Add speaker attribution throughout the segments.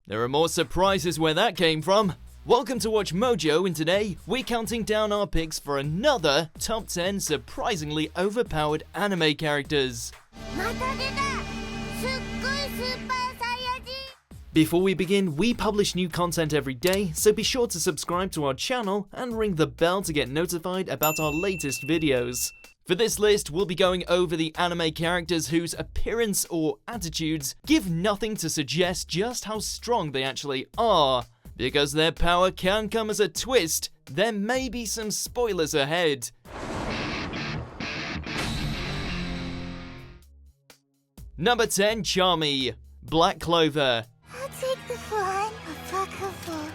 Speaker 1: There are more surprises where that came from. Welcome to Watch Mojo, and today we're counting down our picks for another top 10 surprisingly overpowered anime characters. Before we begin, we publish new content every day, so be sure to subscribe to our channel and ring the bell to get notified about our latest videos. For this list, we'll be going over the anime characters whose appearance or attitudes give nothing to suggest just how strong they actually are. Because their power can come as a twist, there may be some spoilers ahead. Number 10, Charmy, Black Clover.
Speaker 2: I'll take the fun. So much fun.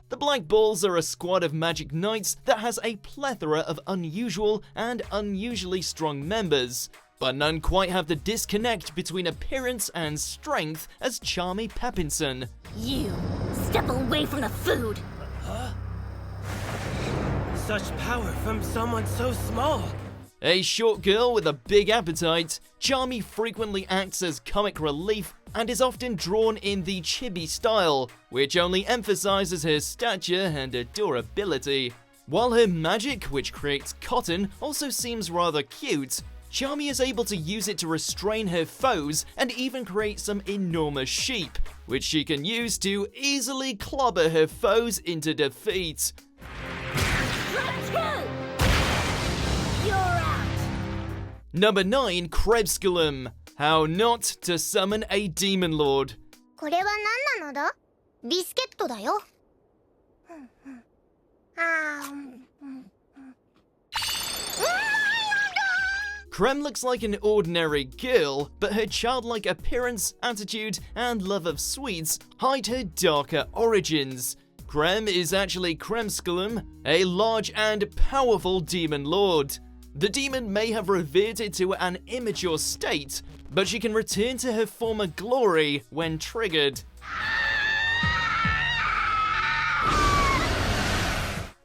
Speaker 1: The Black Balls are a squad of magic knights that has a plethora of unusual and unusually strong members, but none quite have the disconnect between appearance and strength as Charmy Peppinson.
Speaker 2: You step away from the food.
Speaker 3: Huh? Such power from someone so small.
Speaker 1: A short girl with a big appetite, Charmy frequently acts as comic relief and is often drawn in the chibi style, which only emphasizes her stature and adorability. While her magic, which creates cotton, also seems rather cute, Charmy is able to use it to restrain her foes and even create some enormous sheep, which she can use to easily clobber her foes into defeat.
Speaker 2: Let's go! You're out.
Speaker 1: Number 9, Krebskulm, How Not to Summon a Demonlord.
Speaker 2: これは何なのだ? ビスケットだよ。
Speaker 1: Krem looks like an ordinary girl, but her childlike appearance, attitude, and love of sweets hide her darker origins. Krem is actually Krebskulm, a large and powerful demon lord. The demon may have reverted to an immature state, but she can return to her former glory when triggered.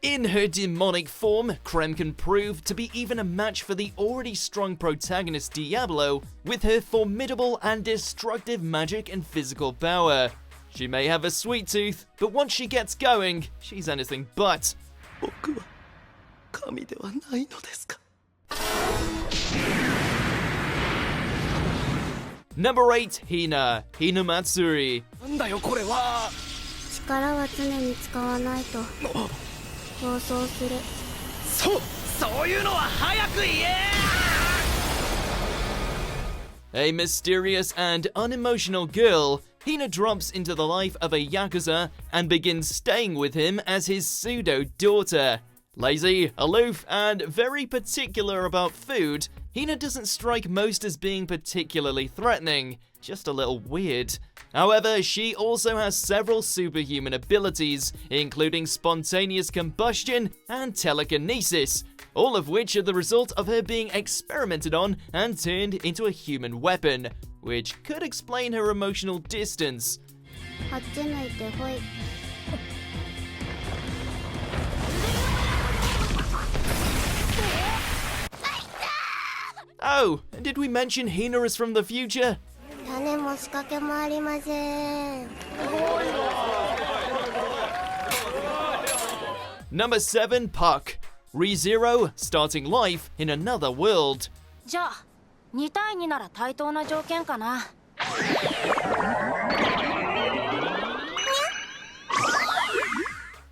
Speaker 1: In her demonic form, Krem can prove to be even a match for the already strong protagonist Diablo with her formidable and destructive magic and physical power. She may have a sweet tooth, but once she gets going, she's anything but. Number 8, Hina, Hinamatsuri.
Speaker 2: 力は常に使わないと暴走する。
Speaker 3: そういうのは早く言え！
Speaker 1: A mysterious and unemotional girl, Hina drops into the life of a yakuza and begins staying with him as his pseudo-daughter. Lazy, aloof, and very particular about food, Hina doesn't strike most as being particularly threatening, just a little weird. However, she also has several superhuman abilities, including spontaneous combustion and telekinesis, all of which are the result of her being experimented on and turned into a human weapon, which could explain her emotional distance.
Speaker 2: あっち向いてほい。
Speaker 1: Oh, did we mention Hina is from the future?
Speaker 2: 種も仕掛けもありません。
Speaker 1: Number 7, Puck, ReZero, starting life in another world.
Speaker 4: じゃあ2対2なら対等な条件かな。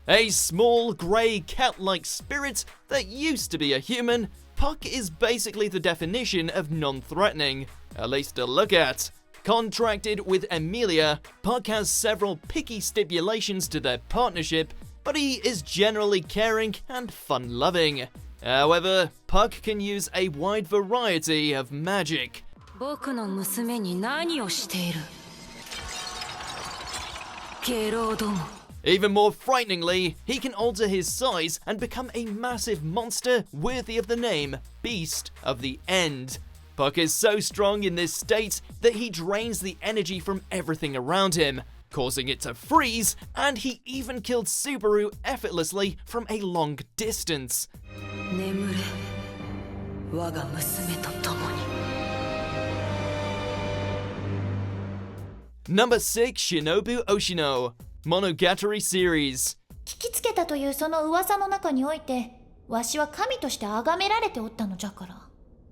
Speaker 1: A small, grey, cat-like spirit that used to be a human, Puck is basically the definition of non-threatening, at least to look at. Contracted with Emilia, Puck has several picky stipulations to their partnership, but he is generally caring and fun-loving. However, Puck can use a wide variety of magic.
Speaker 4: 僕の娘に何をしている？ケロども。
Speaker 1: Even more frighteningly, he can alter his size and become a massive monster worthy of the name Beast of the End. Puck is so strong in this state that he drains the energy from everything around him, causing it to freeze, and he even killed Subaru effortlessly from a long distance.
Speaker 4: 眠れ、我が娘と共に。
Speaker 1: Number 6, Shinobu Oshino, Monogatari Series.
Speaker 5: 聞きつけたというその噂の中において、わしは神として崇められておったのじゃから、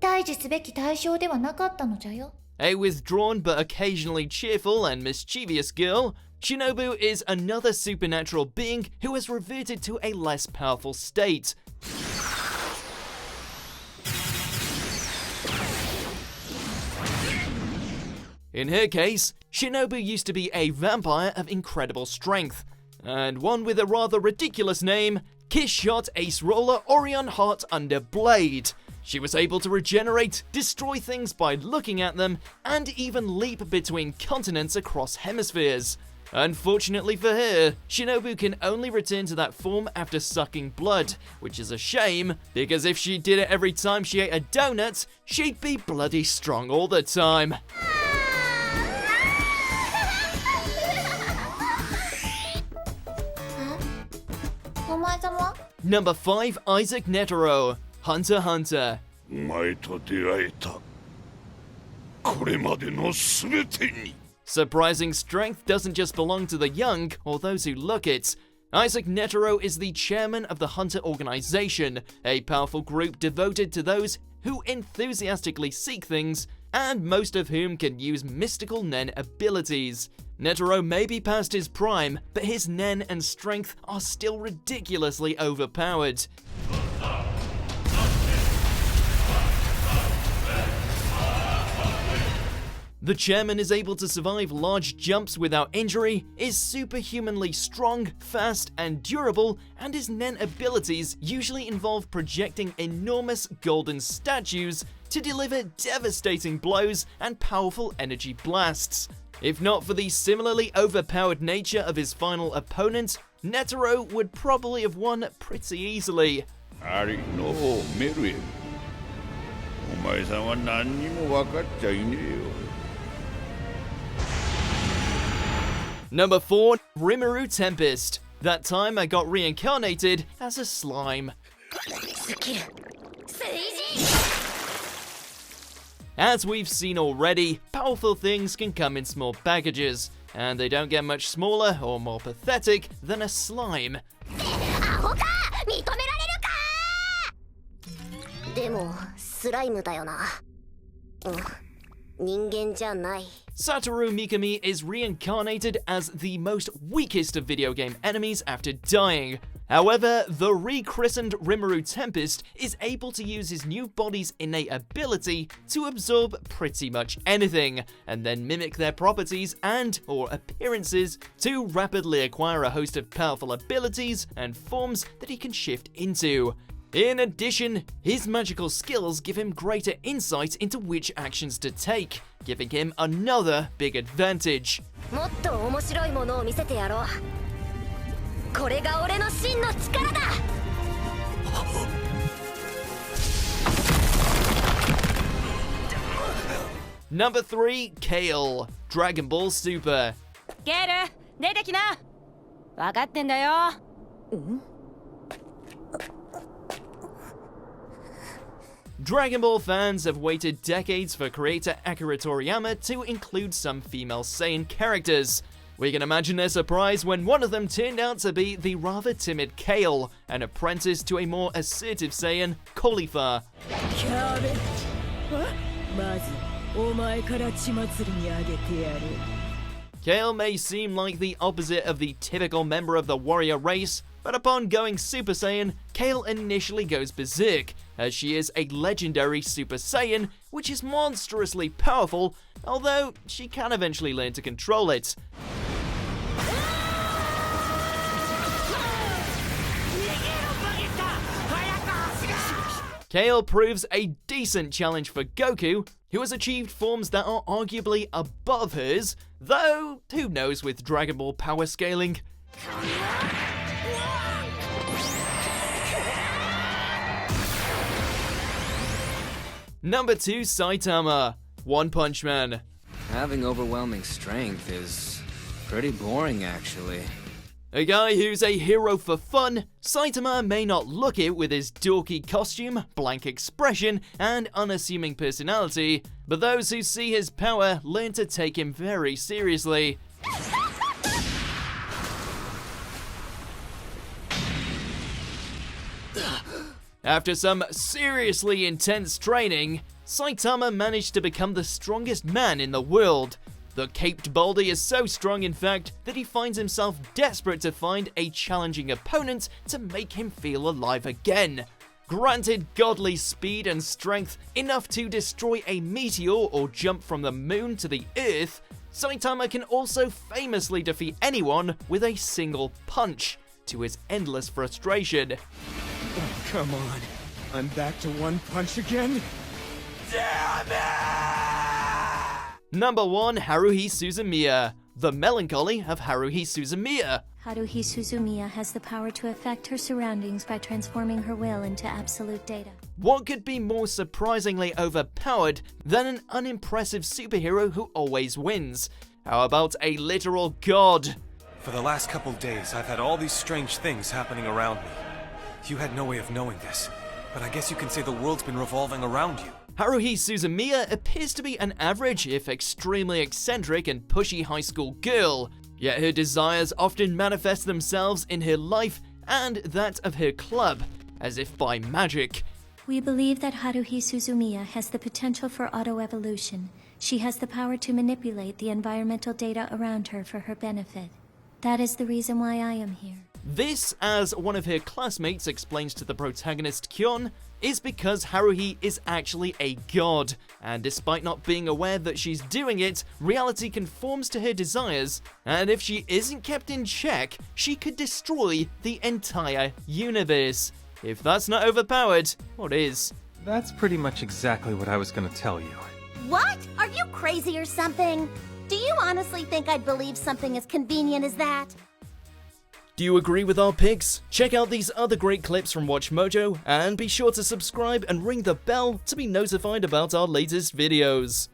Speaker 5: 対峙すべき対象ではなかったのじゃよ。
Speaker 1: A withdrawn but occasionally cheerful and mischievous girl, Shinobu is another supernatural being who has reverted to a less powerful state. In her case, Shinobu used to be a vampire of incredible strength, and one with a rather ridiculous name, Kiss Shot Ace Roller Orion Heart Under Blade. She was able to regenerate, destroy things by looking at them, and even leap between continents across hemispheres. Unfortunately for her, Shinobu can only return to that form after sucking blood, which is a shame, because if she did it every time she ate a donut, she'd be bloody strong all the time. Number 5, Isaac Netero, Hunter x Hunter.
Speaker 6: お前と出会えたこれまでの全てに
Speaker 1: Surprising strength doesn't just belong to the young or those who look it. Isaac Netero is the chairman of the Hunter organization, a powerful group devoted to those who enthusiastically seek things, and most of whom can use mystical nen abilities. Netero may be past his prime, but his nen and strength are still ridiculously overpowered. The chairman is able to survive large jumps without injury, is superhumanly strong, fast, and durable, and his nen abilities usually involve projecting enormous golden statues to deliver devastating blows and powerful energy blasts. If not for the similarly overpowered nature of his final opponent, Netero would probably have won pretty easily.
Speaker 6: ありのメルエルお前さんは何にも分かっちゃいねえよ
Speaker 1: Number 4, Rimuru Tempest. That time I got reincarnated as a slime. As we've seen already, powerful things can come in small packages, and they don't get much smaller or more pathetic than a slime.
Speaker 2: でもスライムだよな。人間じゃない。
Speaker 1: Satoru Mikami is reincarnated as the most weakest of video game enemies after dying. However, the rechristened Rimuru Tempest is able to use his new body's innate ability to absorb pretty much anything, and then mimic their properties and or appearances to rapidly acquire a host of powerful abilities and forms that he can shift into. In addition, his magical skills give him greater insight into which actions to take, giving him another big advantage.
Speaker 2: もっと面白いものを見せてやろう。これが俺の真の力だ。
Speaker 1: Number 3, Kale, Dragon Ball Super.
Speaker 4: ケール出てきな。分かってんだよ。
Speaker 1: Dragon Ball fans have waited decades for creator Akira Toriyama to include some female Saiyan characters. We can imagine their surprise when one of them turned out to be the rather timid Kale, an apprentice to a more assertive Saiyan, Cauliflower. Kale may seem like the opposite of the typical member of the warrior race, but upon going Super Saiyan, Kale initially goes berserk, as she is a legendary Super Saiyan, which is monstrously powerful, although she can eventually learn to control it. Kale proves a decent challenge for Goku, who has achieved forms that are arguably above hers, though who knows with Dragon Ball power scaling. Number 2, Saitama, One Punch Man.
Speaker 7: Having overwhelming strength is pretty boring, actually.
Speaker 1: A guy who's a hero for fun, Saitama may not look it with his dorky costume, blank expression, and unassuming personality, but those who see his power learn to take him very seriously. After some seriously intense training, Saitama managed to become the strongest man in the world. The caped baldy is so strong, in fact, that he finds himself desperate to find a challenging opponent to make him feel alive again. Granted godly speed and strength enough to destroy a meteor or jump from the moon to the earth, Saitama can also famously defeat anyone with a single punch, to his endless frustration.
Speaker 3: Oh, come on. I'm back to one punch again? Damn it!
Speaker 1: Number 1. Haruhi Suzumiya. The Melancholy of Haruhi Suzumiya.
Speaker 7: Haruhi Suzumiya has the power to affect her surroundings by transforming her will into absolute data.
Speaker 1: What could be more surprisingly overpowered than an unimpressive superhero who always wins? How about a literal god?
Speaker 8: For the last couple days, I've had all these strange things happening around me. You had no way of knowing this, but I guess you can say the world's been revolving around you.
Speaker 1: Haruhi Suzumiya appears to be an average, if extremely eccentric and pushy high school girl, yet her desires often manifest themselves in her life and that of her club, as if by magic.
Speaker 7: We believe that Haruhi Suzumiya has the potential for autoevolution. She has the power to manipulate the environmental data around her for her benefit. That is the reason why I am here.
Speaker 1: This, as one of her classmates explains to the protagonist Kyon, is because Haruhi is actually a god, and despite not being aware that she's doing it, reality conforms to her desires, and if she isn't kept in check, she could destroy the entire universe. If that's not overpowered, what is?
Speaker 9: That's pretty much exactly what I was gonna tell you.
Speaker 10: What? Are you crazy or something? Do you honestly think I'd believe something as convenient as that?
Speaker 1: Do you agree with our picks? Check out these other great clips from WatchMojo, and be sure to subscribe and ring the bell to be notified about our latest videos.